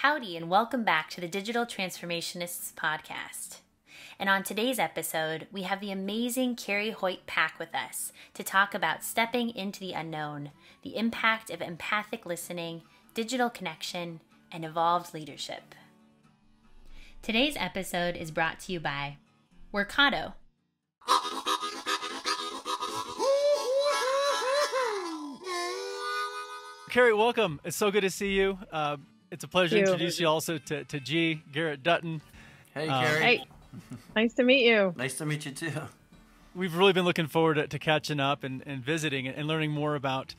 Howdy and welcome back to the Digital Transformationists podcast. And on today's episode, we have the amazing Kerri Hoyt-Pack with us to talk about stepping into the unknown, the impact of empathic listening, digital connection, and evolved leadership. Today's episode is brought to you by Workato. Kerri, welcome. It's so good to see you. It's a pleasure to introduce you also to G, Garrett Dutton. Hey, Kerri. Hey, nice to meet you. Nice to meet you too. We've really been looking forward to catching up and visiting and learning more about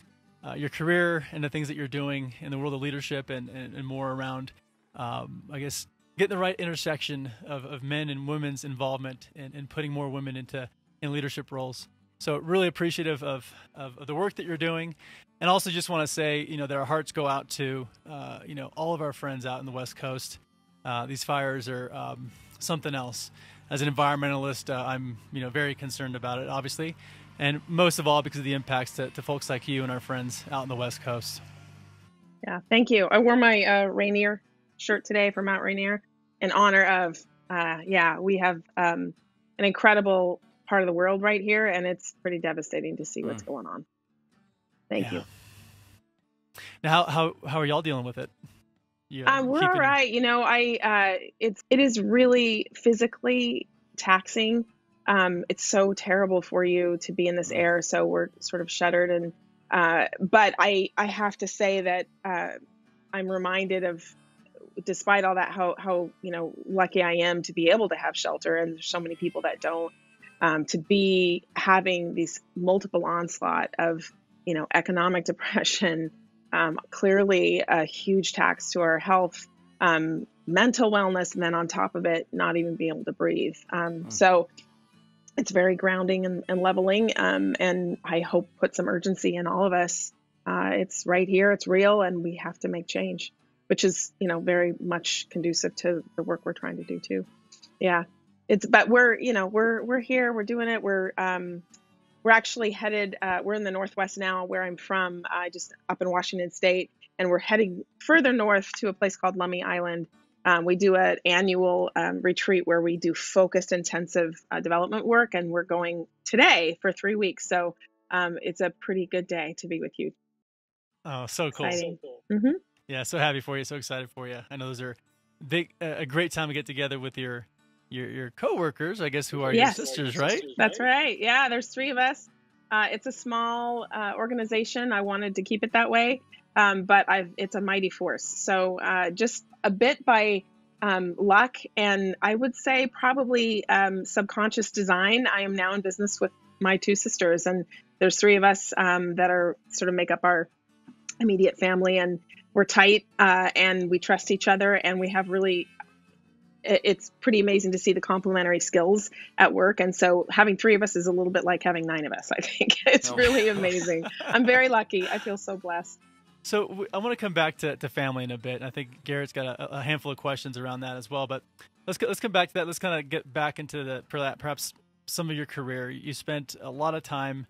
your career and the things that you're doing in the world of leadership and more around, I guess, getting the right intersection of men and women's involvement and putting more women in leadership roles. So really appreciative of the work that you're doing. And also just want to say, that our hearts go out to, all of our friends out in the West Coast. These fires are something else. As an environmentalist, I'm, very concerned about it, obviously. And most of all, because of the impacts to folks like you and our friends out in the West Coast. Yeah, thank you. I wore my Rainier shirt today for Mount Rainier in honor of, we have an incredible part of the world right here, and it's pretty devastating to see what's going on. Thank you. Now, how are y'all dealing with it? We're all right. It is really physically taxing. It's so terrible for you to be in this air. So we're sort of shuttered. And but I have to say that I'm reminded of, despite all that, how lucky I am to be able to have shelter, and there's so many people that don't. To be having these multiple onslaught of economic depression, clearly a huge tax to our health, mental wellness, and then on top of it, not even being able to breathe. So it's very grounding and leveling, and I hope put some urgency in all of us. It's right here, it's real, and we have to make change, which is, very much conducive to the work we're trying to do too. Yeah. But we're here, we're doing it. We're actually headed, we're in the Northwest now where I'm from, just up in Washington State, and we're heading further north to a place called Lummi Island. We do an annual retreat where we do focused intensive development work, and we're going today for 3 weeks. So it's a pretty good day to be with you. Oh, so cool. Exciting. So cool. Mm-hmm. Yeah, so happy for you, so excited for you. I know those are a great time to get together with your coworkers, I guess, who are your sisters, right? That's right. Yeah, there's 3 of us. It's a small organization. I wanted to keep it that way, but it's a mighty force. So just a bit by luck, and I would say probably subconscious design, I am now in business with my 2 sisters, and there's 3 of us that are sort of make up our immediate family, and we're tight, and we trust each other, and we have really. It's pretty amazing to see the complementary skills at work. And so having 3 of us is a little bit like having 9 of us, I think. It's really amazing. I'm very lucky. I feel so blessed. So I want to come back to family in a bit. And I think Garrett's got a handful of questions around that as well. But let's come back to that. Let's kind of get back into perhaps some of your career. You spent a lot of time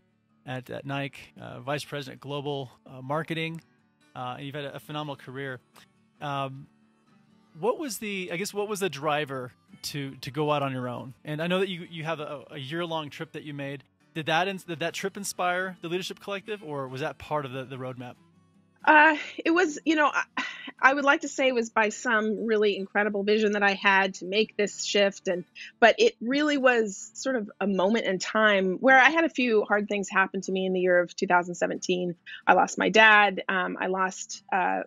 at Nike, Vice President Global Marketing. And you've had a phenomenal career. What was the driver to go out on your own? And I know that you have a year-long trip that you made. Did that trip inspire the Leadership Collective, or was that part of the roadmap? It was, I would like to say it was by some really incredible vision that I had to make this shift. But it really was sort of a moment in time where I had a few hard things happen to me in the year of 2017. I lost my dad. I lost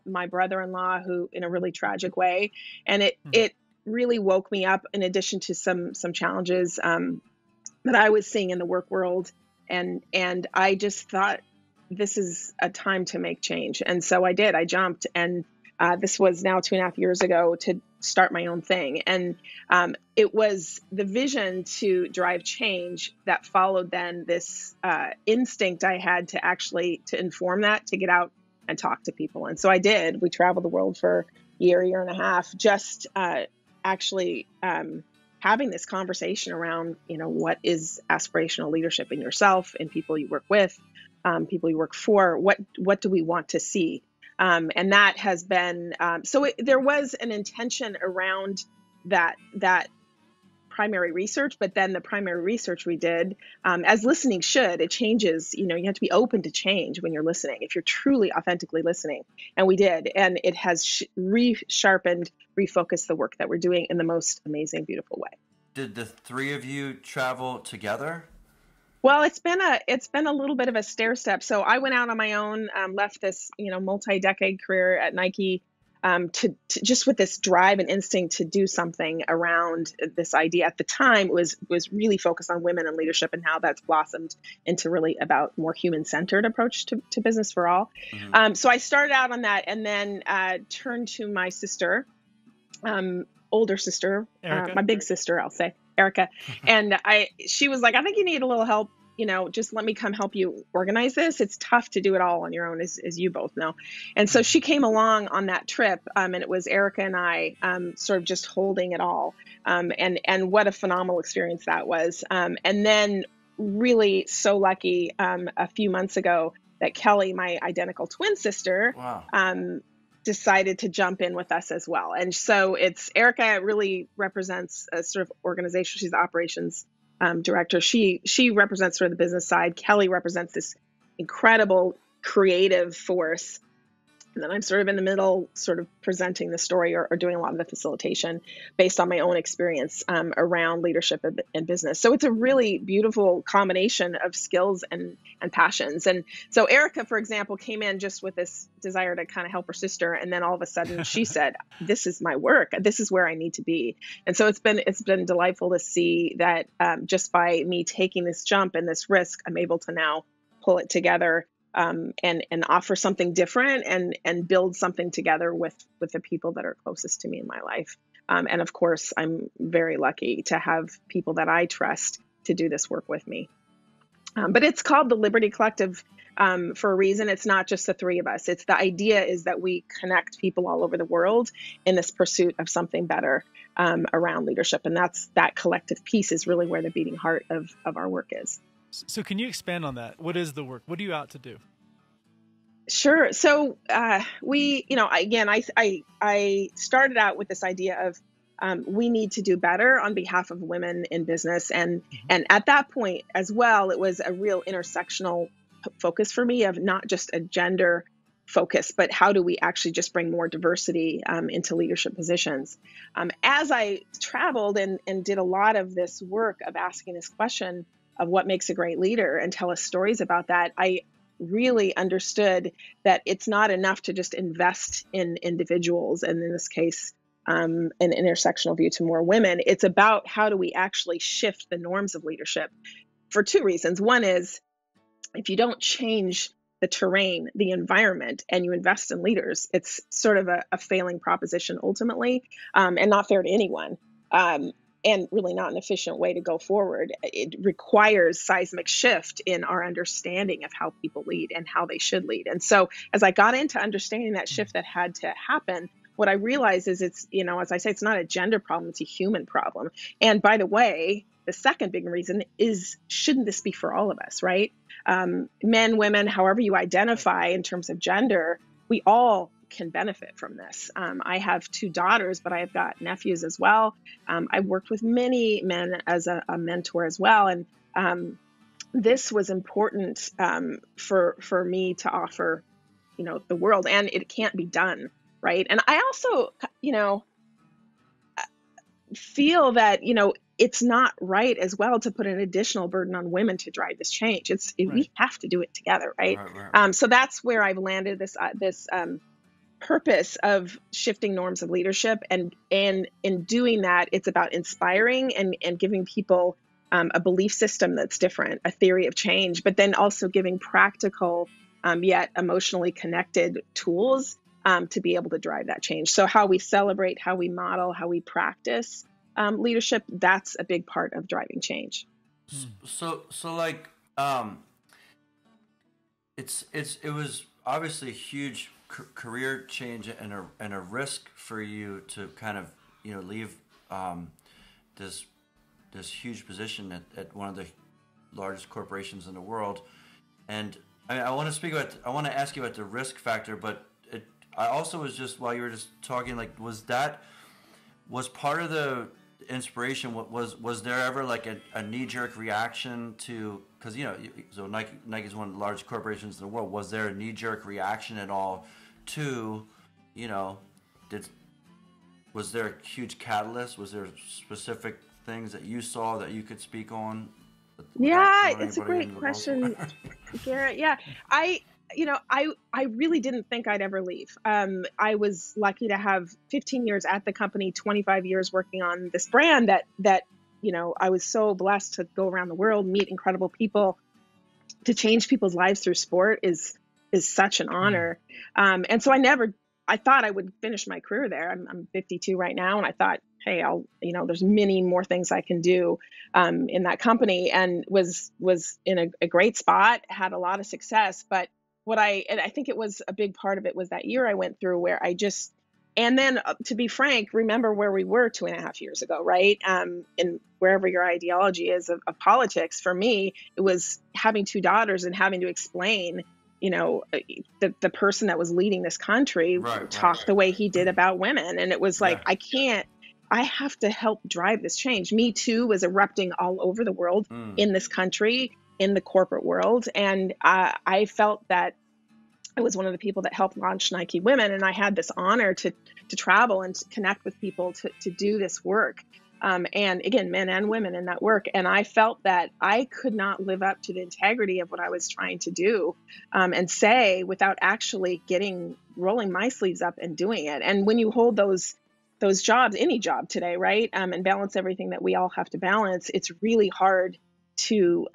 my brother-in-law, who in a really tragic way. And it really woke me up, in addition to some challenges that I was seeing in the work world. And I just thought, this is a time to make change. And so I did. I jumped, and this was now 2.5 years ago, to start my own thing. And it was the vision to drive change that followed then this instinct I had to inform that, to get out and talk to people. And so I did. We traveled the world for a year and a half, just having this conversation around, what is aspirational leadership in yourself and people you work with, people you work for. What do we want to see? And that has been, there was an intention around that primary research, but then the primary research we did, as listening should, it changes. You have to be open to change when you're listening, if you're truly authentically listening. And we did, and it has resharpened, refocused the work that we're doing in the most amazing, beautiful way. Did the three of you travel together? Well, it's been a little bit of a stair step. So I went out on my own, left this multi-decade career at Nike, to just with this drive and instinct to do something around this idea. At the time, it was really focused on women and leadership, and how that's blossomed into really about more human-centered approach to business for all. Mm-hmm. So I started out on that, and then turned to my sister, older sister, my big sister, I'll say, Erica, and she was like, I think you need a little help. Just let me come help you organize this. It's tough to do it all on your own, as you both know. And so she came along on that trip, and it was Erica and I sort of just holding it all. And what a phenomenal experience that was. And then really so lucky a few months ago that Kelly, my identical twin sister, wow, decided to jump in with us as well. And so Erica really represents a sort of organization. She's the operations director. She represents sort of the business side. Kelly represents this incredible creative force. And then I'm sort of in the middle, sort of presenting the story or doing a lot of the facilitation based on my own experience around leadership and business. So it's a really beautiful combination of skills and passions. And so Erica, for example, came in just with this desire to kind of help her sister. And then all of a sudden she said, this is my work. This is where I need to be. And so it's been delightful to see that just by me taking this jump and this risk, I'm able to now pull it together and offer something different and build something together with the people that are closest to me in my life. And of course, I'm very lucky to have people that I trust to do this work with me. But it's called the Liberty Collective for a reason. It's not just the three of us. It's the idea is that we connect people all over the world in this pursuit of something better around leadership. And that collective piece is really where the beating heart of our work is. So can you expand on that? What is the work? What are you out to do? Sure. So I started out with this idea of we need to do better on behalf of women in business. And at that point as well, it was a real intersectional focus for me of not just a gender focus, but how do we actually just bring more diversity into leadership positions? As I traveled and did a lot of this work of asking this question of what makes a great leader and tell us stories about that, I really understood that it's not enough to just invest in individuals, and in this case, an intersectional view to more women. It's about how do we actually shift the norms of leadership for two reasons. One is if you don't change the terrain, the environment, and you invest in leaders, it's sort of a failing proposition ultimately, and not fair to anyone. And really not an efficient way to go forward. It requires seismic shift in our understanding of how people lead and how they should lead. And so as I got into understanding that shift that had to happen, what I realized is it's, as I say, it's not a gender problem, it's a human problem. And by the way, the second big reason is, shouldn't this be for all of us, right? Men, women, however you identify in terms of gender, we all can benefit from this. I have two daughters, but I've got nephews as well. I've worked with many men as a mentor as well. And this was important for me to offer, the world, and it can't be done, right? And I also, feel that, it's not right as well to put an additional burden on women to drive this change. We have to do it together, right? Right. So that's where I've landed this purpose of shifting norms of leadership. And in doing that, it's about inspiring and giving people a belief system that's different, a theory of change, but then also giving practical, yet emotionally connected tools to be able to drive that change. So how we celebrate, how we model, how we practice leadership, that's a big part of driving change. So like, it was obviously a huge career change and a risk for you to kind of leave this huge position at one of the largest corporations in the world. And I want to ask you about the risk factor, but I also was just, while you were just talking, like, was part of the inspiration, was there ever like a knee-jerk reaction to, because so Nike is one of the largest corporations in the world, was there a knee-jerk reaction at all to, was there a huge catalyst? Was there specific things that you saw that you could speak on? Yeah, it's a great question, Garrett. Yeah, I really didn't think I'd ever leave. I was lucky to have 15 years at the company, 25 years working on this brand that I was so blessed to go around the world, meet incredible people, to change people's lives through sport is such an honor. And so I thought I would finish my career there. I'm 52 right now, and I thought, hey, there's many more things I can do in that company, and was in a great spot, had a lot of success. But and I think it was a big part of it was that year I went through where and then to be frank, remember where we were 2.5 years ago, right? And wherever your ideology is of politics, for me, it was having 2 daughters and having to explain, the person that was leading this country talked the way he did about women. And it was like, I have to help drive this change. Me Too was erupting all over the world, in this country, in the corporate world. And I felt that I was one of the people that helped launch NikeWomen, and I had this honor to travel and to connect with people to do this work. And again, men and women in that work. And I felt that I could not live up to the integrity of what I was trying to do, and say, without actually rolling my sleeves up and doing it. And when you hold those jobs, any job today, right, and balance everything that we all have to balance, it's really hard to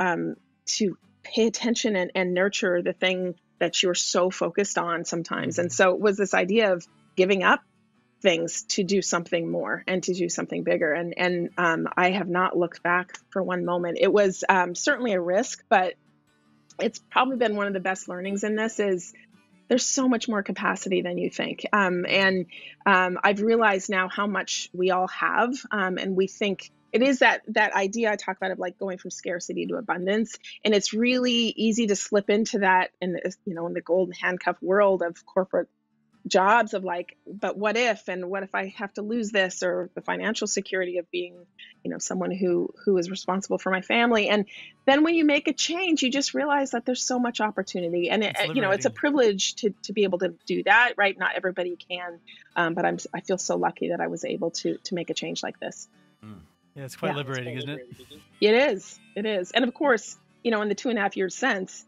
pay attention and nurture the thing that you're so focused on sometimes. And so it was this idea of giving up things to do something more and to do something bigger. And I have not looked back for one moment. It was certainly a risk, but it's probably been one of the best learnings in this is there's so much more capacity than you think. And I've realized now how much we all have. And we think it is that idea I talk about of like going from scarcity to abundance. And it's really easy to slip into that in the golden handcuff world of corporate jobs of like, but what if, and what if I have to lose this, or the financial security of being, someone who is responsible for my family. And then when you make a change, you just realize that there's so much opportunity, and it's a privilege to be able to do that, right? Not everybody can, but I feel so lucky that I was able to make a change like this. Yeah, it's quite liberating, isn't it? It is. And of course, in the 2.5 years since,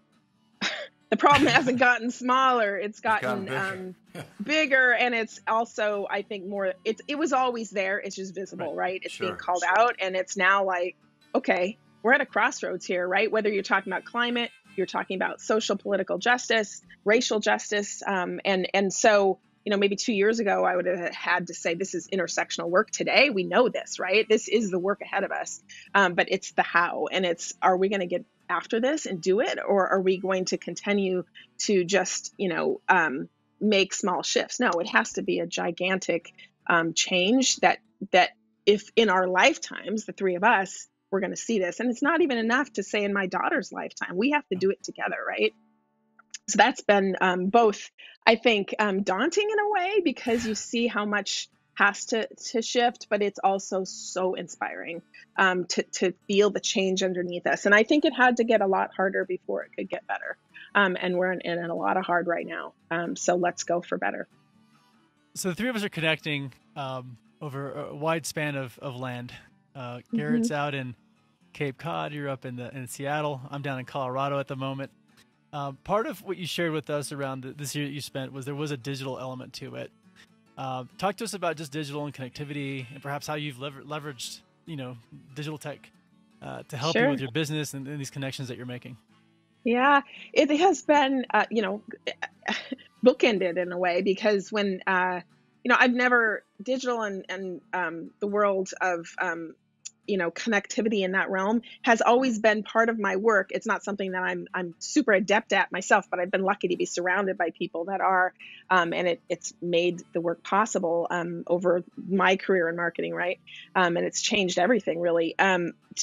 the problem hasn't gotten smaller. It's gotten bigger. And it's also, I think, more, it was always there. It's just visible, right? It's being called out. And it's now like, okay, we're at a crossroads here, right? Whether you're talking about climate, you're talking about social, political justice, racial justice. And so, maybe 2 years ago, I would have had to say, this is intersectional work. Today, we know this, right? This is the work ahead of us. But it's the how. And are we going to get after this and do it? Or are we going to continue to just, make small shifts? No, it has to be a gigantic change that if in our lifetimes, the 3 of us, we're going to see this. And it's not even enough to say in my daughter's lifetime. We have to do it together, right? So that's been both, I think, daunting in a way, because you see how much has to shift, but it's also so inspiring to feel the change underneath us. And I think it had to get a lot harder before it could get better. And we're in a lot of hard right now. So let's go for better. So the 3 of us are connecting over a wide span of land. Garrett's out in Cape Cod. You're up in Seattle. I'm down in Colorado at the moment. Part of what you shared with us around this year that you spent was there was a digital element to it. Talk to us about just digital and connectivity, and perhaps how you've leveraged, digital tech to help you with your business and these connections that you're making. Yeah, it has been, bookended in a way, because when, I've never digital and the world of, connectivity in that realm has always been part of my work. It's not something that I'm super adept at myself, but I've been lucky to be surrounded by people that are, and it's made the work possible over my career in marketing, right? And it's changed everything really.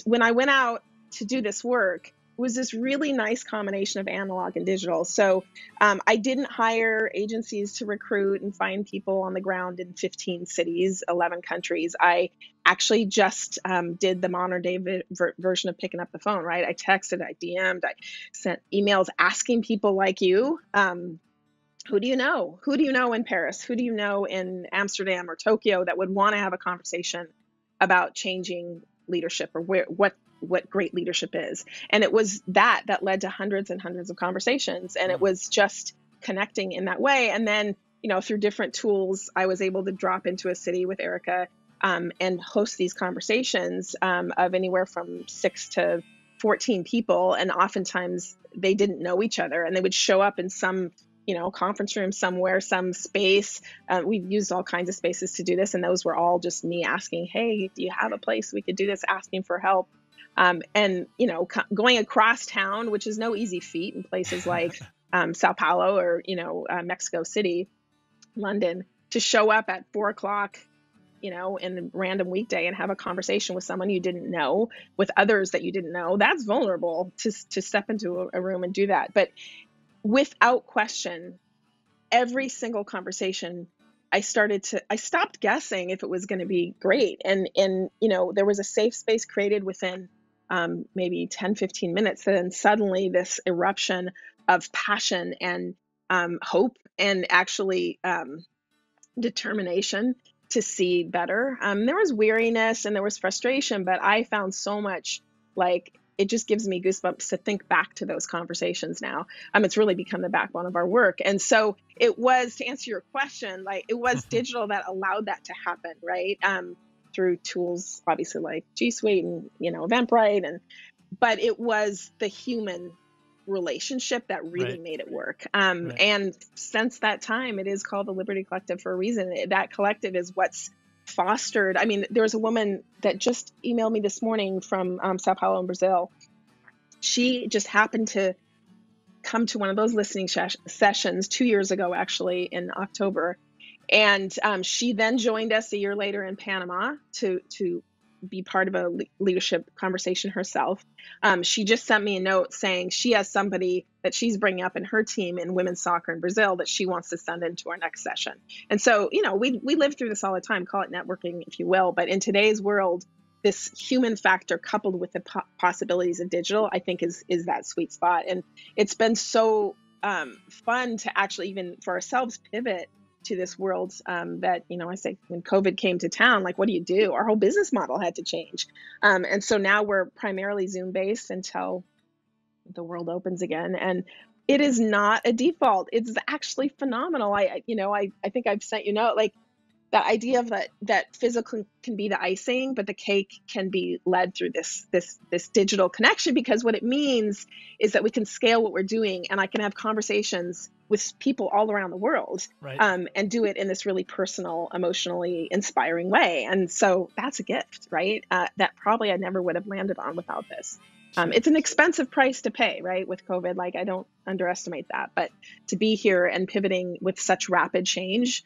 When I went out to do this work, was this really nice combination of analog and digital. So I didn't hire agencies to recruit and find people on the ground in 15 cities, 11 countries. I actually just did the modern day version of picking up the phone, right? I texted, I DM'd, I sent emails asking people like you, who do you know? Who do you know in Paris? Who do you know in Amsterdam or Tokyo that would want to have a conversation about changing leadership, or what great leadership is? And it was that led to hundreds and hundreds of conversations. And it was just connecting in that way. And then, through different tools, I was able to drop into a city with Erica and host these conversations of anywhere from 6 to 14 people. And oftentimes they didn't know each other, and they would show up in some conference room somewhere, some space. We've used all kinds of spaces to do this. And those were all just me asking, hey, do you have a place we could do this? Asking for help. And, going across town, which is no easy feat in places like Sao Paulo or, Mexico City, London, to show up at 4:00, in a random weekday and have a conversation with someone you didn't know, with others that you didn't know. That's vulnerable to step into a room and do that. But without question, every single conversation, I stopped guessing if it was going to be great. And there was a safe space created within maybe 10, 15 minutes. And suddenly this eruption of passion and hope and actually determination to see better. There was weariness and there was frustration, but I found so much, it just gives me goosebumps to think back to those conversations now. It's really become the backbone of our work. And so it was, to answer your question, it was digital that allowed that to happen, right? Through tools, obviously, like G Suite and, Eventbrite. But it was the human relationship that really made it work. And since that time, it is called the Liberty Collective for a reason. That collective is what's fostered. There was a woman that just emailed me this morning from Sao Paulo in Brazil. She just happened to come to one of those listening sessions 2 years ago, actually, in October. And she then joined us a year later in Panama to be part of a leadership conversation herself. She just sent me a note saying she has somebody that she's bringing up in her team in women's soccer in Brazil that she wants to send into our next session. And so, we live through this all the time, call it networking, if you will. But in today's world, this human factor coupled with the possibilities of digital, I think is that sweet spot. And it's been so fun to actually, even for ourselves, pivot to this world that, I say when COVID came to town, what do you do? Our whole business model had to change. And so now we're primarily Zoom based until the world opens again. And it is not a default. It's actually phenomenal. I think I've sent you note, that idea of that physical can be the icing, but the cake can be led through this digital connection, because what it means is that we can scale what we're doing, and I can have conversations with people all around the world, and do it in this really personal, emotionally inspiring way. And so that's a gift, right? That probably I never would have landed on without this. It's an expensive price to pay, right? With COVID, I don't underestimate that, but to be here and pivoting with such rapid change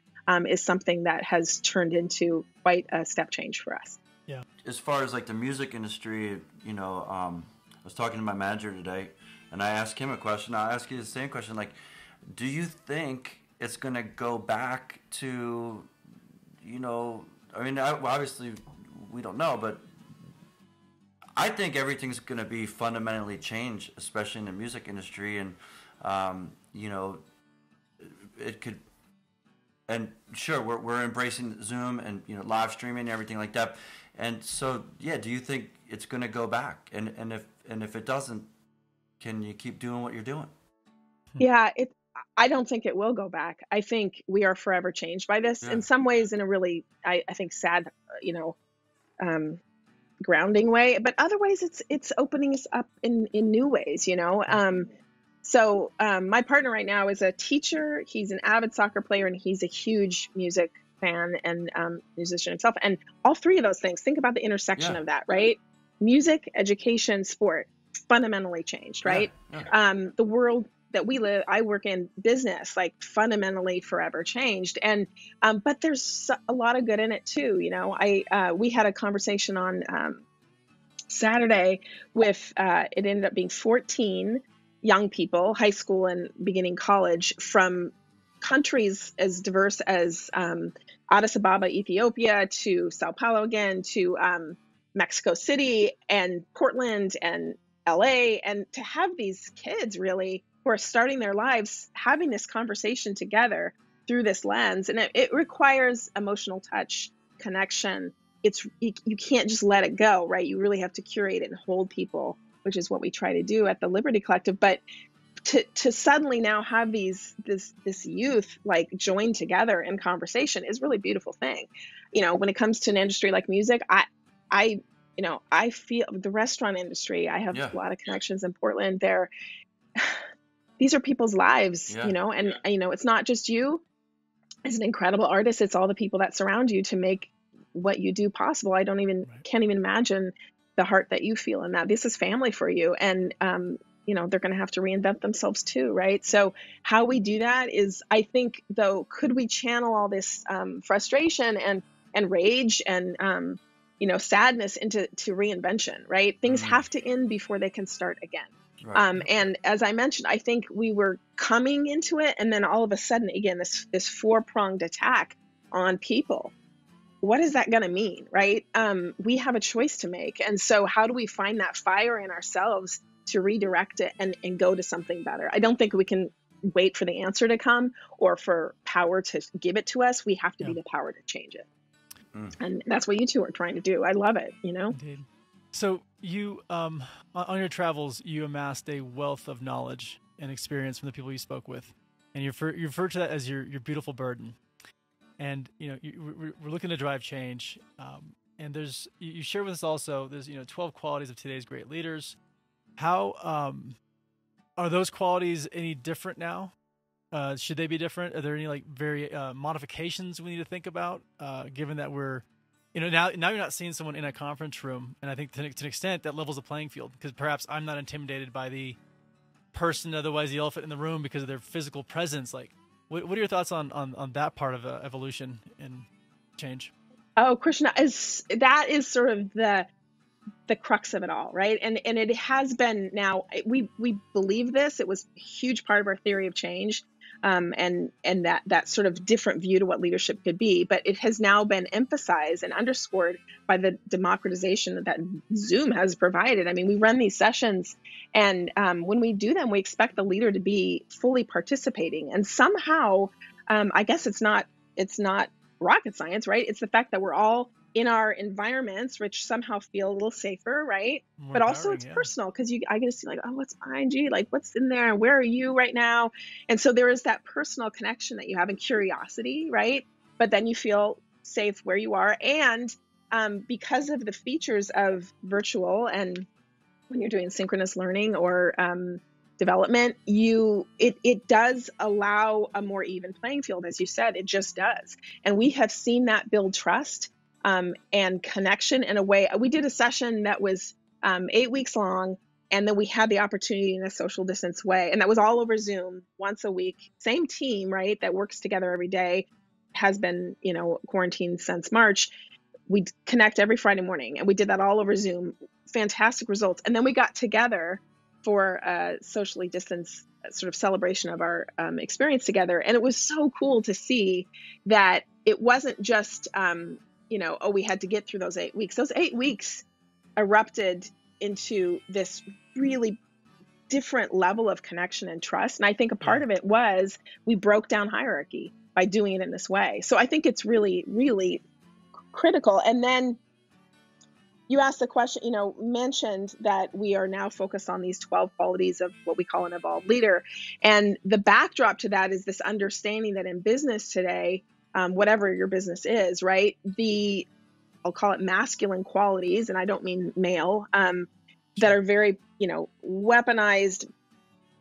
is something that has turned into quite a step change for us. Yeah. As far as the music industry, I was talking to my manager today, and I asked him a question. I'll ask you the same question. Do you think it's going to go back to, obviously we don't know, but I think everything's going to be fundamentally changed, especially in the music industry. And, it could. And sure, we're embracing Zoom and live streaming and everything like that. And so, yeah, do you think it's going to go back? And if it doesn't, can you keep doing what you're doing? Yeah, I don't think it will go back. I think we are forever changed by this. In some ways, in a really, I think, sad, grounding way. But other ways, it's opening us up in new ways. So my partner right now is a teacher. He's an avid soccer player, and he's a huge music fan and musician himself. And all three of those things, think about the intersection of that, right? Music, education, sport, fundamentally changed, right? The world that I work in, business, fundamentally forever changed. And but there's a lot of good in it too. We had a conversation on Saturday with, it ended up being 14 young people, high school and beginning college, from countries as diverse as Addis Ababa, Ethiopia, to Sao Paulo again, to Mexico City and Portland and LA. And to have these kids really who are starting their lives having this conversation together through this lens. And it requires emotional touch, connection. You can't just let it go, right? You really have to curate it and hold people, which is what we try to do at the Liberty Collective. But to suddenly now have this youth like join together in conversation is really a beautiful thing. When it comes to an industry like music, I feel the restaurant industry, I have a lot of connections in Portland. These are people's lives, and it's not just you as an incredible artist, it's all the people that surround you to make what you do possible. I can't even imagine the heart that you feel in that. This is family for you. And, they're going to have to reinvent themselves too, right? So how we do that is, I think, though, could we channel all this frustration and rage and, sadness into reinvention, right? Things have to end before they can start again. Right. And as I mentioned, I think we were coming into it, and then all of a sudden, again, this four-pronged attack on people. What is that going to mean, right? We have a choice to make. And so how do we find that fire in ourselves to redirect it and go to something better? I don't think we can wait for the answer to come or for power to give it to us. We have to be the power to change it. And that's what you two are trying to do. I love it, Indeed. So you, on your travels, you amassed a wealth of knowledge and experience from the people you spoke with. And you refer to that as your beautiful burden. And, we're looking to drive change. And you share with us also, there's, 12 qualities of today's great leaders. How are those qualities any different now? Should they be different? Are there any modifications we need to think about, given that we're, now you're not seeing someone in a conference room. And I think to an extent that levels the playing field, because perhaps I'm not intimidated by the person, otherwise the elephant in the room, because of their physical presence. Like, what are your thoughts on that part of evolution and change? Oh, Krishna, that is sort of the crux of it all, right? And it has been now, we believe this. It was a huge part of our theory of change, and that sort of different view to what leadership could be. But it has now been emphasized and underscored by the democratization that Zoom has provided. I mean, we run these sessions, and when we do them, we expect the leader to be fully participating. And somehow, I guess it's not rocket science, right? It's the fact that we're all in our environments, which somehow feel a little safer, right? More but also it's personal, because I get to see like, oh, what's behind you? Like, what's in there? And where are you right now? And so there is that personal connection that you have, and curiosity, right? But then you feel safe where you are. And because of the features of virtual, and when you're doing synchronous learning or development, it does allow a more even playing field, as you said. It just does. And we have seen that build trust and connection in a way. We did a session that was 8 weeks long, and then we had the opportunity in a social distance way, and that was all over Zoom once a week. Same team, right, that works together every day, has been quarantined since March. We connect every Friday morning, and we did that all over Zoom. Fantastic results. And then we got together for a socially distanced sort of celebration of our experience together. And it was so cool to see that it wasn't just we had to get through those 8 weeks. Those 8 weeks erupted into this really different level of connection and trust. And I think a part of it was we broke down hierarchy by doing it in this way. So I think it's really, really critical. And then you asked the question, mentioned that we are now focused on these 12 qualities of what we call an evolved leader. And the backdrop to that is this understanding that in business today, whatever your business is, right, I'll call it masculine qualities, and I don't mean male, that are very, weaponized,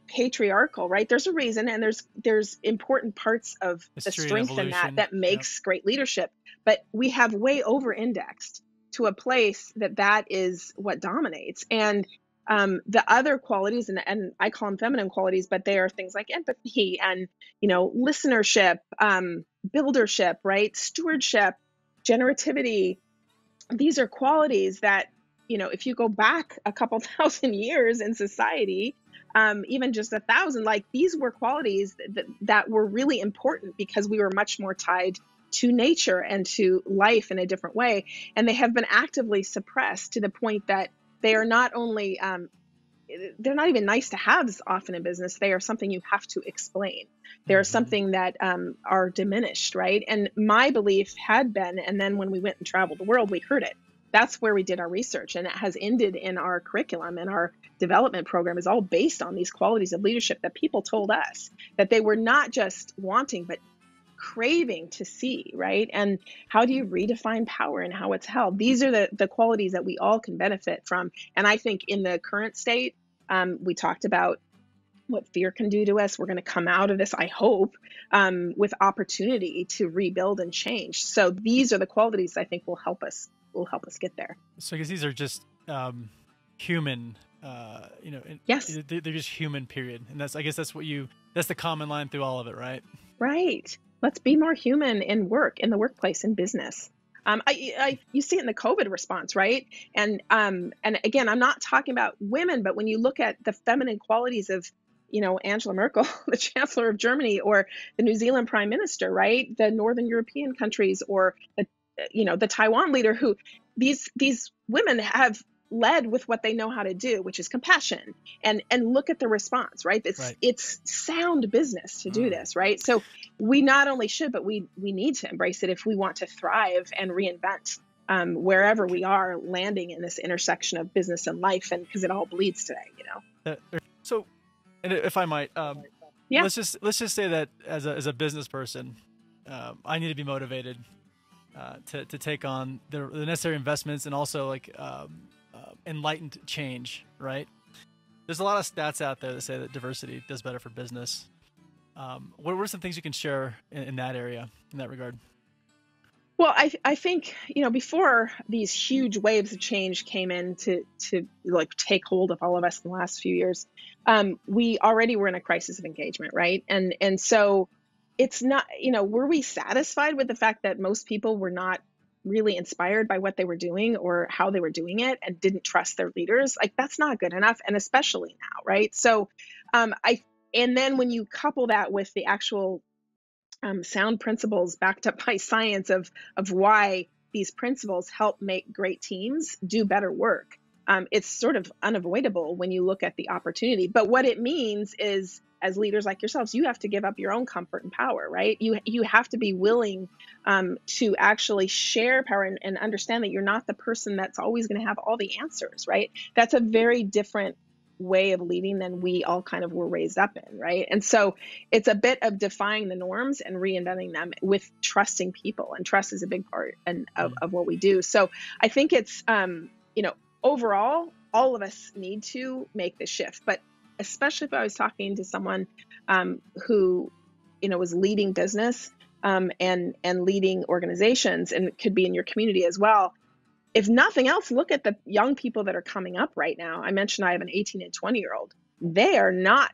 patriarchal, right? There's a reason, and there's important parts of the strength in that makes great leadership. But we have way over-indexed to a place that is what dominates. And the other qualities, and I call them feminine qualities, but they are things like empathy and, listenership, buildership, right? Stewardship, generativity. These are qualities that, if you go back a couple thousand years in society, even just 1,000, like these were qualities that were really important because we were much more tied to nature and to life in a different way. And they have been actively suppressed to the point that they are not only, they're not even nice to have often in business. They are something you have to explain. They're something that are diminished, right? And my belief had been, and then when we went and traveled the world, we heard it. That's where we did our research, and it has ended in our curriculum, and our development program is all based on these qualities of leadership that people told us that they were not just wanting, but craving to see, right? And how do you redefine power and how it's held? These are the qualities that we all can benefit from. And I think in the current state, we talked about what fear can do to us. We're going to come out of this, I hope, with opportunity to rebuild and change. So these are the qualities I think will help us get there. So I guess these are just human, yes, they're just human, period. And that's the common line through all of it, right? Right. Let's be more human in work, in the workplace, in business. You see it in the COVID response, right? And again, I'm not talking about women, but when you look at the feminine qualities of, Angela Merkel, the Chancellor of Germany, or the New Zealand Prime Minister, right? The Northern European countries, or the Taiwan leader, who these women have led with what they know how to do, which is compassion, and look at the response, right? It's sound business to do this, right? So we not only should, but we need to embrace it if we want to thrive and reinvent wherever we are landing in this intersection of business and life, and because it all bleeds today, So, and if I might, yeah, let's just say that as a business person, I need to be motivated to take on the necessary investments and also enlightened change, right? There's a lot of stats out there that say that diversity does better for business. What were some things you can share in that area, in that regard? Well, I think, before these huge waves of change came in to take hold of all of us in the last few years, we already were in a crisis of engagement, right? And so it's not, were we satisfied with the fact that most people were not really inspired by what they were doing or how they were doing it and didn't trust their leaders? Like, that's not good enough. And especially now, right? So and then when you couple that with the actual sound principles backed up by science of why these principles help make great teams do better work, it's sort of unavoidable when you look at the opportunity. But what it means is, as leaders like yourselves, you have to give up your own comfort and power, right? You have to be willing to actually share power and understand that you're not the person that's always going to have all the answers, right? That's a very different way of leading than we all kind of were raised up in, right? And so it's a bit of defying the norms and reinventing them with trusting people, and trust is a big part of what we do. So I think it's overall, all of us need to make the shift, but especially if I was talking to someone who was leading business and leading organizations, and it could be in your community as well. If nothing else, look at the young people that are coming up right now. I mentioned I have an 18 and 20-year-old. They are not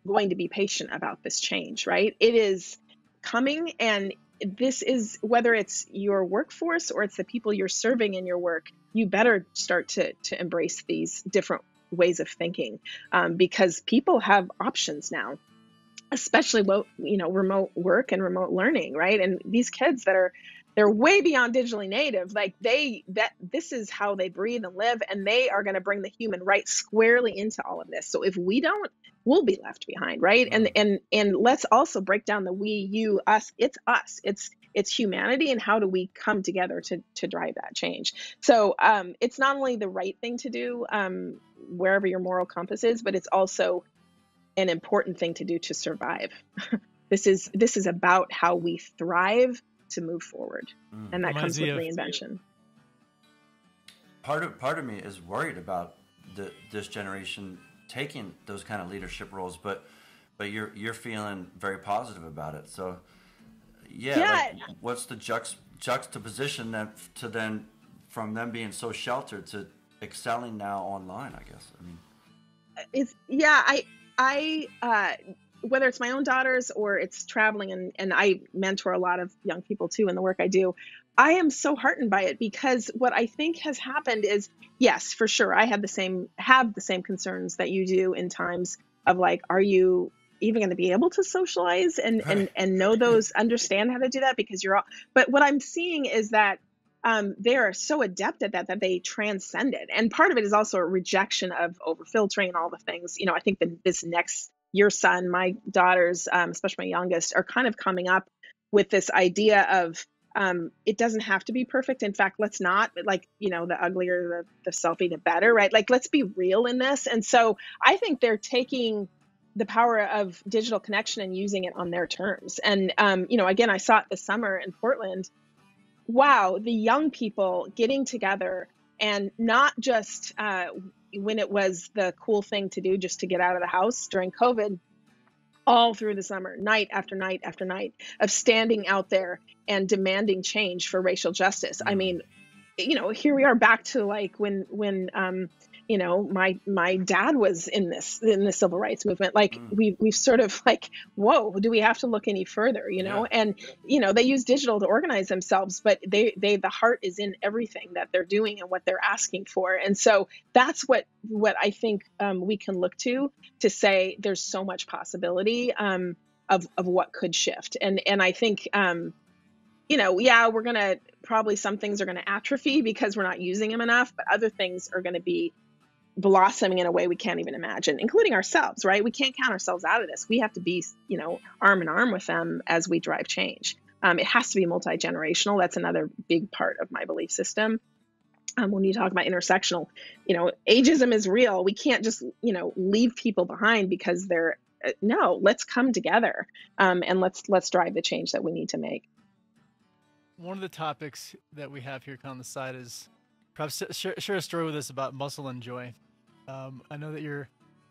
going to be patient about this change, right? It is coming, and this is, whether it's your workforce or it's the people you're serving in your work, you better start to embrace these different ways of thinking, because people have options now, especially remote work and remote learning, right? And these kids they're way beyond digitally native. Like this is how they breathe and live, and they are going to bring the human right squarely into all of this. So if we don't, we'll be left behind, right? And let's also break down the we, you, us. It's us. It's humanity, and how do we come together to drive that change? So it's not only the right thing to do wherever your moral compass is, but it's also an important thing to do to survive. This is about how we thrive to move forward, and that comes with reinvention. Part of me is worried about this generation taking those kind of leadership roles, but you're feeling very positive about it. So yeah. Like, what's the juxtaposition then from them being so sheltered to excelling now online? I guess. I mean, whether it's my own daughters or it's traveling, and I mentor a lot of young people too in the work I do, I am so heartened by it, because what I think has happened is, yes, for sure, I have the same concerns that you do in times of like, are you even going to be able to socialize and know those, understand how to do that, because you're all, but what I'm seeing is that they are so adept at that they transcend it. And part of it is also a rejection of over-filtering and all the things. I think that this next, your son, my daughters, especially my youngest, are kind of coming up with this idea of it doesn't have to be perfect. In fact, let's not, like, the uglier the selfie, the better, right? Like, let's be real in this. And so I think they're taking the power of digital connection and using it on their terms. And, again, I saw it this summer in Portland. Wow, the young people getting together, and not just when it was the cool thing to do just to get out of the house during COVID, all through the summer, night after night after night of standing out there and demanding change for racial justice. I mean, here we are back to like when my dad was in the civil rights movement. Like we've sort of like, whoa, do we have to look any further? And they use digital to organize themselves, but the heart is in everything that they're doing and what they're asking for. And so that's what I think we can look to say there's so much possibility of what could shift. And I think we're going to probably, some things are going to atrophy because we're not using them enough, but other things are going to be blossoming in a way we can't even imagine, including ourselves, right? We can't count ourselves out of this. We have to be, arm in arm with them as we drive change. It has to be multi-generational. That's another big part of my belief system. When you talk about intersectional, ageism is real. We can't just, leave people behind because they're, no, let's come together and let's drive the change that we need to make. One of the topics that we have here on the side is perhaps share a story with us about muscle and joy. I know that your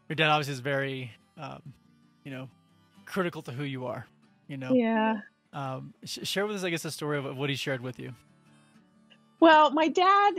dad obviously is very, critical to who you are, Yeah. Share with us, I guess, a story of what he shared with you. Well, my dad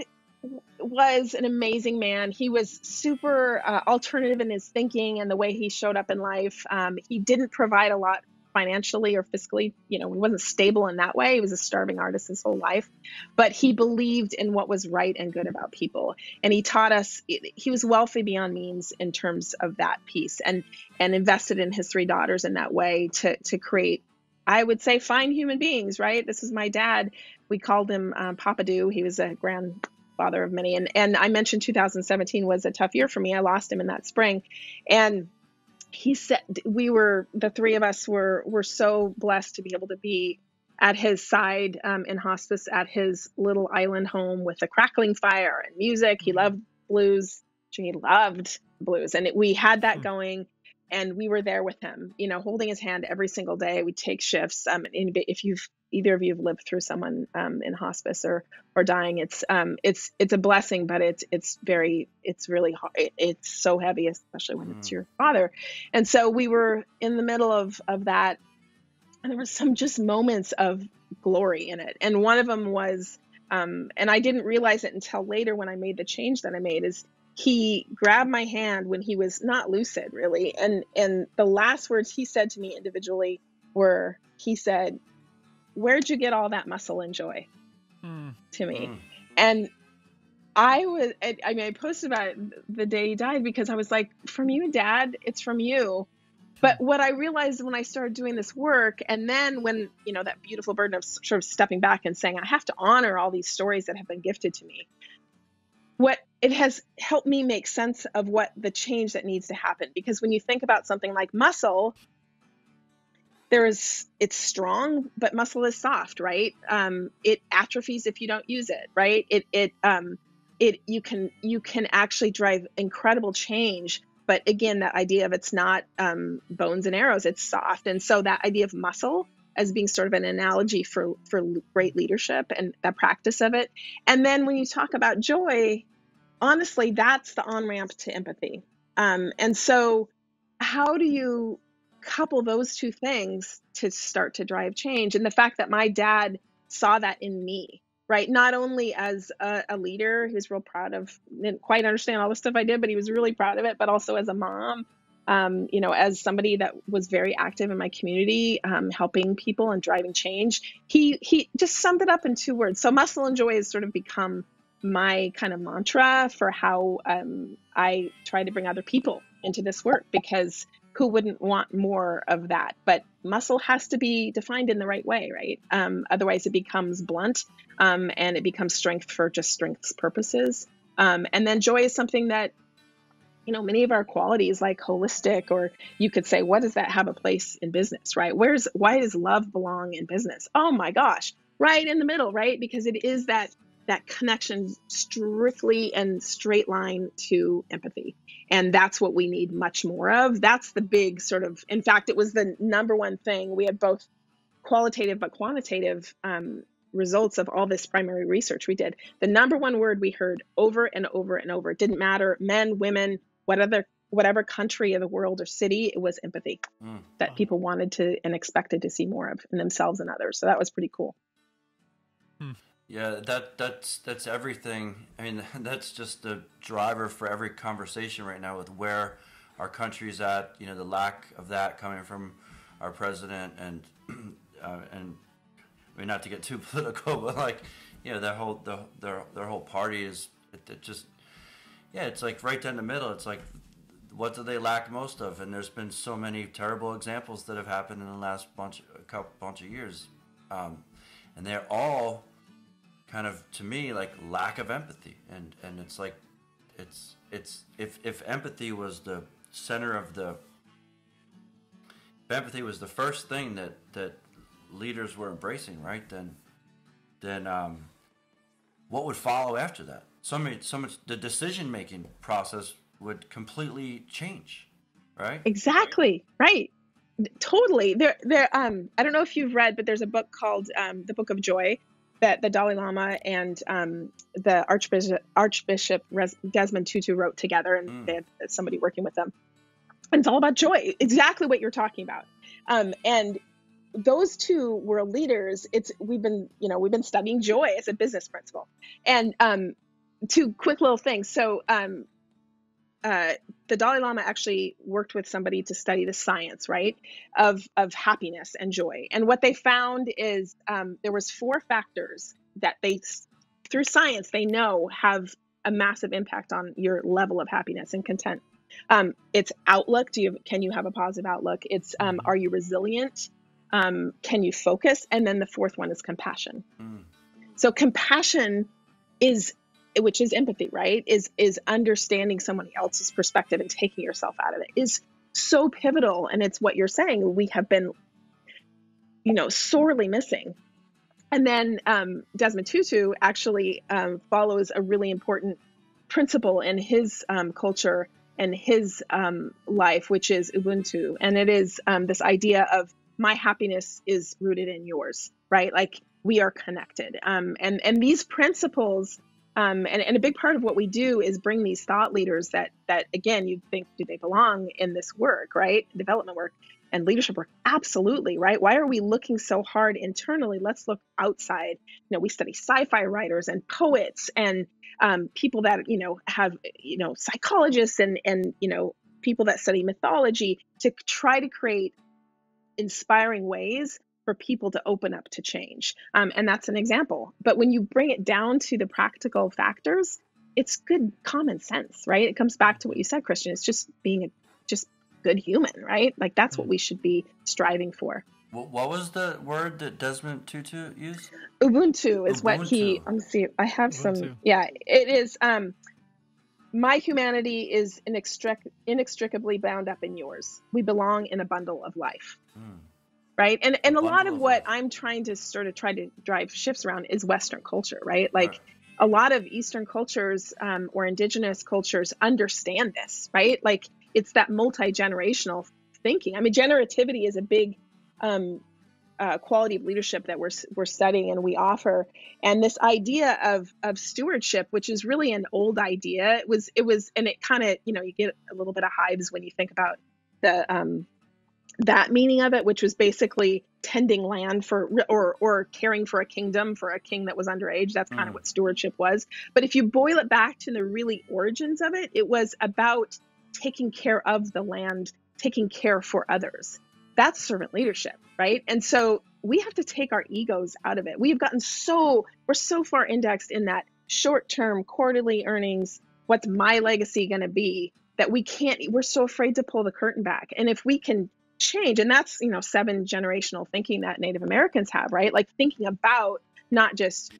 was an amazing man. He was super alternative in his thinking and the way he showed up in life. He didn't provide a lot financially or fiscally, he wasn't stable in that way. He was a starving artist his whole life, but he believed in what was right and good about people. And he taught us, he was wealthy beyond means in terms of that piece, and invested in his 3 daughters in that way to create, I would say, fine human beings, right? This is my dad. We called him Papa Doo. He was a grandfather of many. And I mentioned 2017 was a tough year for me. I lost him in that spring. And he said, the 3 of us were so blessed to be able to be at his side in hospice at his little island home with a crackling fire and music. He loved blues. He loved blues. And we had that going, and we were there with him, holding his hand every single day. We'd take shifts. If either of you have lived through someone in hospice or dying, it's a blessing, but it's really hard. It's so heavy, especially when it's your father. And so we were in the middle of that, and there was some just moments of glory in it. And one of them was, and I didn't realize it until later when I made the change that I made, is he grabbed my hand when he was not lucid, really. And the last words he said to me individually were, he said, "Where'd you get all that muscle and joy?" To me. And I posted about it the day he died, because I was like, from you, Dad, it's from you. But what I realized when I started doing this work, and then when, that beautiful burden of sort of stepping back and saying, I have to honor all these stories that have been gifted to me, what it has helped me make sense of what the change that needs to happen. Because when you think about something like muscle, it's strong, but muscle is soft, right? It atrophies if you don't use it, right? You can actually drive incredible change. But again, that idea of it's not bones and arrows, it's soft. And so that idea of muscle as being sort of an analogy for great leadership and the practice of it. And then when you talk about joy, honestly, that's the on-ramp to empathy. And so how do you couple those two things to start to drive change? And the fact that my dad saw that in me, right? Not only as a leader, he was real proud of, didn't quite understand all the stuff I did, but he was really proud of it, but also as a mom, As somebody that was very active in my community, helping people and driving change, he just summed it up in 2 words. So muscle and joy has sort of become my kind of mantra for how I try to bring other people into this work, because who wouldn't want more of that? But muscle has to be defined in the right way, right? Otherwise it becomes blunt, and it becomes strength for just strength's purposes. And then joy is something that, many of our qualities, like holistic, or you could say, what does that have a place in business, right? Why does love belong in business? Oh my gosh, right in the middle, right? Because it is that connection strictly and straight line to empathy. And that's what we need much more of. That's the big sort of, in fact, it was the number one thing. We had both qualitative but quantitative results of all this primary research we did. The number one word we heard over and over and over, it didn't matter, men, women, whatever country of the world or city, it was empathy that people wanted to and expected to see more of in themselves and others. So that was pretty cool. Yeah, that's everything. I mean, that's just the driver for every conversation right now with where our country's at. The lack of that coming from our president, and I mean, not to get too political, but their whole party is it just. Yeah, it's like right down the middle. It's like, what do they lack most of? And there's been so many terrible examples that have happened in the last bunch of years, and they're all kind of, to me, like lack of empathy. And it's like, it's if empathy was the center of if empathy was the first thing that leaders were embracing, right? Then what would follow after that? So much the decision-making process would completely change, right? Exactly. Right. Totally. There, I don't know if you've read, but there's a book called The Book of Joy that the Dalai Lama and the Archbishop Desmond Tutu wrote together, and they had somebody working with them. And it's all about joy, exactly what you're talking about. And those two world leaders, we've been studying joy as a business principle. And 2 quick little things. So the Dalai Lama actually worked with somebody to study the science, right, of happiness and joy. And what they found is there was 4 factors that through science, they know have a massive impact on your level of happiness and content. It's outlook. Can you have a positive outlook? It's are you resilient? Can you focus? And then the 4th one is compassion. So compassion which is empathy, right? Is understanding somebody else's perspective and taking yourself out of it is so pivotal. And it's what you're saying we have been, sorely missing. And then Desmond Tutu actually follows a really important principle in his culture and his life, which is Ubuntu. And it is this idea of my happiness is rooted in yours, right? Like we are connected. And these principles, and a big part of what we do is bring these thought leaders that again, you'd think, do they belong in this work, right? Development work and leadership work. Absolutely, right? Why are we looking so hard internally? Let's look outside. We study sci-fi writers and poets and people that, have, psychologists and people that study mythology to try to create inspiring ways for people to open up to change. And that's an example. But when you bring it down to the practical factors, it's good common sense, right? It comes back to what you said, Christian. It's just being a good human, right? Like that's what we should be striving for. What was the word that Desmond Tutu used? Ubuntu is what he, let me see, I have some, yeah, it is, my humanity is inextricably bound up in yours. We belong in a bundle of life. Right. And a lot of what I'm trying to try to drive shifts around is Western culture, right? Like a lot of Eastern cultures or indigenous cultures understand this, right? Like it's that multi-generational thinking. I mean, generativity is a big quality of leadership that we're studying and we offer. And this idea of stewardship, which is really an old idea, it was, and it kind of, you get a little bit of hives when you think about the that meaning of it, which was basically tending land for or caring for a kingdom for a king that was underage. That's kind of what stewardship was. But if you boil it back to the really origins of it, it was about taking care of the land, taking care for others. That's servant leadership, right? And so we have to take our egos out of it. We're so far indexed in that short-term quarterly earnings, what's my legacy going to be, that we're so afraid to pull the curtain back. And if we can change, and that's, 7 generational thinking that Native Americans have, right? Like thinking about not just,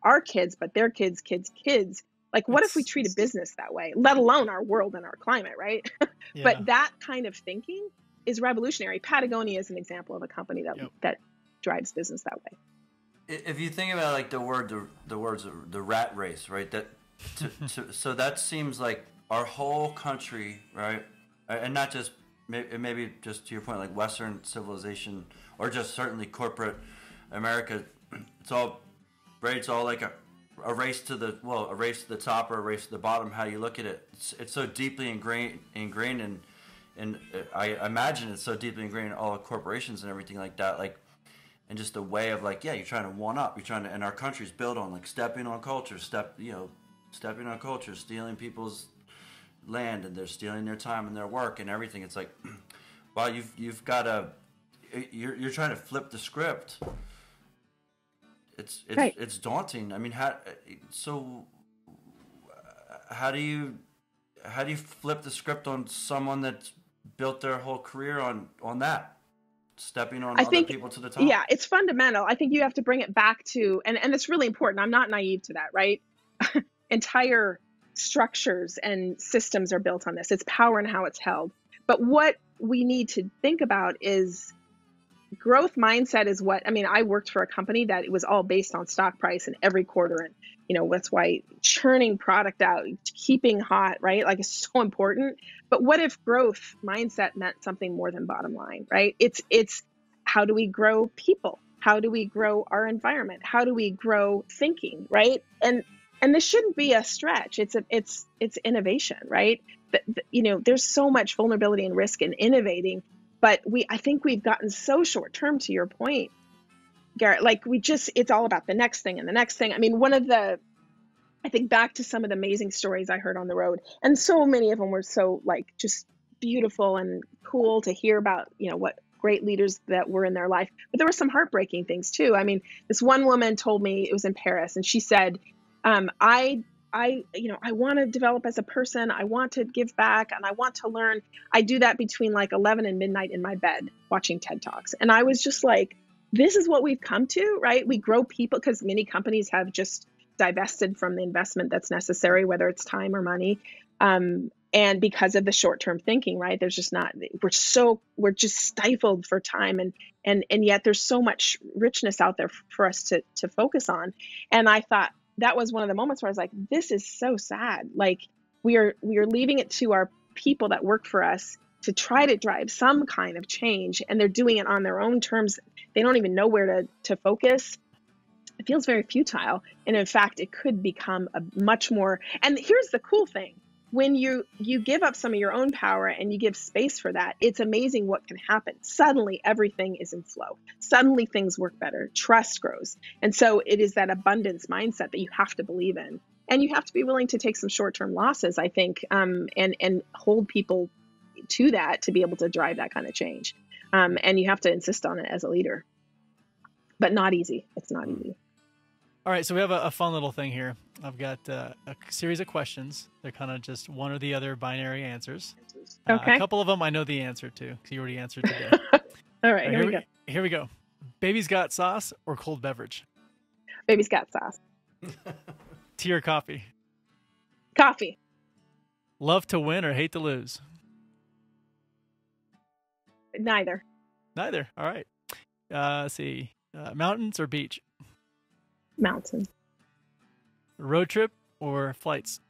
our kids, but their kids, kids. Like, what if we treat a business that way, let alone our world and our climate, right? Yeah. But that kind of thinking is revolutionary. Patagonia is an example of a company that drives business that way. If you think about like the words, the rat race, right? So that seems like our whole country, right? And not just, maybe just to your point, like Western civilization, or just certainly corporate America. It's all like a race to the top or a race to the bottom. How you look at it, it's so deeply ingrained and I imagine it's so deeply ingrained in all corporations and everything like that. Like, and just a way of like, you're trying to one up. And our country's built on like stepping on culture, stealing people's land, and they're stealing their time and their work and everything. It's like, wow, you've got to, you're trying to flip the script. It's right. It's daunting. I mean, how do you flip the script on someone that's built their whole career on that, stepping on other people to the top? Yeah, it's fundamental. I think you have to bring it back to, and it's really important. I'm not naive to that, right? Entire structures and systems are built on this. It's power and how it's held. But what we need to think about is growth mindset is I worked for a company that it was all based on stock price and every quarter. And, that's why churning product out, keeping hot, right? Like, it's so important. But what if growth mindset meant something more than bottom line, right? It's how do we grow people? How do we grow our environment? How do we grow thinking, right? And this shouldn't be a stretch. It's innovation, right? There's so much vulnerability and risk in innovating, but I think we've gotten so short term, to your point, Garrett. Like, it's all about the next thing and the next thing. I mean, I think back to some of the amazing stories I heard on the road, and so many of them were so like just beautiful and cool to hear about, what great leaders that were in their life. But there were some heartbreaking things too. I mean, this one woman told me, it was in Paris, and she said, I want to develop as a person. I want to give back and I want to learn. I do that between like 11 and midnight in my bed watching TED Talks. And I was just like, this is what we've come to, right? We grow people because many companies have just divested from the investment that's necessary, whether it's time or money. And because of the short-term thinking, right? There's just not, we're just stifled for time. And yet there's so much richness out there for us to focus on. And I thought, that was one of the moments where I was like, this is so sad. Like, we are leaving it to our people that work for us to try to drive some kind of change, and they're doing it on their own terms. They don't even know where to focus. It feels very futile. And in fact, it could become a much more, and here's the cool thing. When you give up some of your own power and you give space for that, it's amazing what can happen. Suddenly, everything is in flow. Suddenly, things work better. Trust grows. And so it is that abundance mindset that you have to believe in. And you have to be willing to take some short-term losses, I think, and hold people to that to be able to drive that kind of change. And you have to insist on it as a leader. But not easy. It's not easy. All right, so we have a fun little thing here. I've got a series of questions. They're kind of just one or the other binary answers. Okay. A couple of them I know the answer to, because you already answered today. All right, here we go. Here we go. Baby's got sauce or cold beverage? Baby's got sauce. Tea or coffee? Coffee. Love to win or hate to lose? Neither. Neither. All right. Let's see. Mountains or beach? Mountain. Road trip or flights?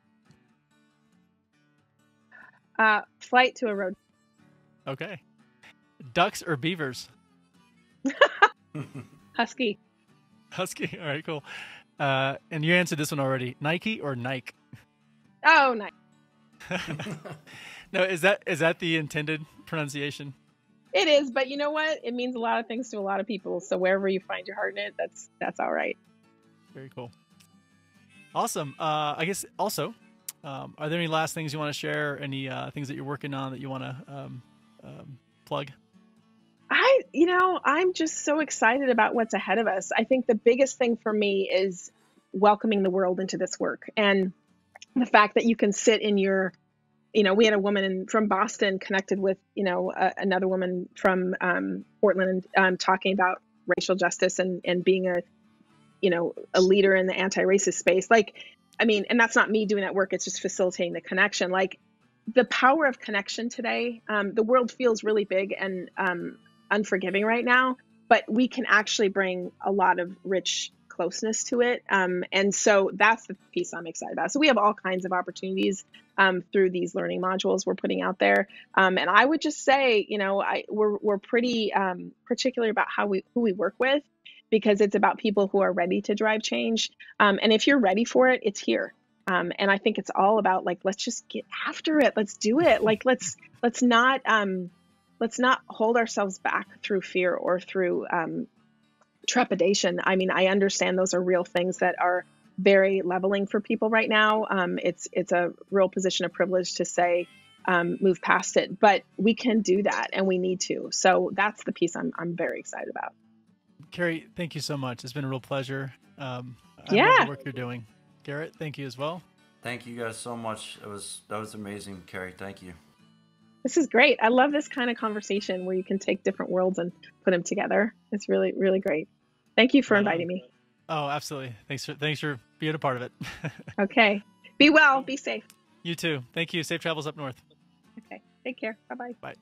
Flight to a road. Okay. Ducks or beavers? Husky. Husky. All right, cool. And you answered this one already. Nike or Nike? Oh, Nike. No, is that the intended pronunciation? It is, but you know what? It means a lot of things to a lot of people. So wherever you find your heart in it, that's all right. Very cool. Awesome. I guess also, Are there any last things you want to share? Any things that you're working on that you want to plug? I'm just so excited about what's ahead of us. I think the biggest thing for me is welcoming the world into this work, and the fact that you can sit in your, we had a woman from Boston connected with, another woman from Portland, talking about racial justice and being a leader in the anti-racist space. And that's not me doing that work. It's just facilitating the connection. Like, the power of connection today, the world feels really big and unforgiving right now, but we can actually bring a lot of rich closeness to it. And so that's the piece I'm excited about. So we have all kinds of opportunities through these learning modules we're putting out there. And I would just say, we're pretty particular about who we work with, because it's about people who are ready to drive change. And if you're ready for it, it's here. And I think it's all about, like, let's just get after it. Let's do it. Like, let's not hold ourselves back through fear or through trepidation. I mean, I understand those are real things that are very leveling for people right now. It's a real position of privilege to say, move past it, but we can do that, and we need to. So that's the piece I'm very excited about. Kerri, thank you so much. It's been a real pleasure. I love the work you're doing. Garrett, thank you as well. Thank you guys so much. That was amazing, Kerri. Thank you. This is great. I love this kind of conversation where you can take different worlds and put them together. It's really, really great. Thank you for inviting me. Oh, absolutely. Thanks for being a part of it. Okay. Be well. Be safe. You too. Thank you. Safe travels up north. Okay. Take care. Bye-bye. Bye.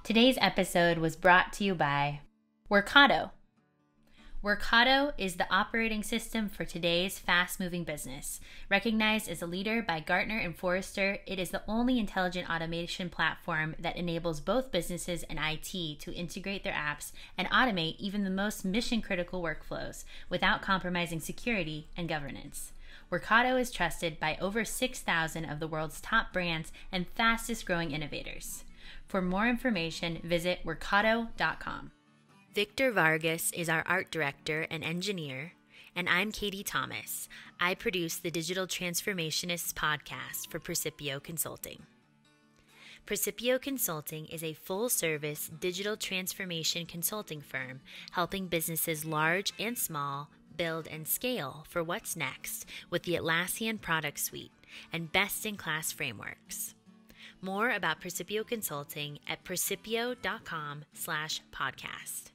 Today's episode was brought to you by Workato. Workato is the operating system for today's fast-moving business. Recognized as a leader by Gartner and Forrester, it is the only intelligent automation platform that enables both businesses and IT to integrate their apps and automate even the most mission-critical workflows without compromising security and governance. Workato is trusted by over 6,000 of the world's top brands and fastest-growing innovators. For more information, visit workato.com. Victor Vargas is our art director and engineer, and I'm Katie Thomas. I produce the Digital Transformationists podcast for Percipio Consulting. Percipio Consulting is a full-service digital transformation consulting firm helping businesses large and small build and scale for what's next with the Atlassian product suite and best-in-class frameworks. More about Percipio Consulting at percipio.com/podcast.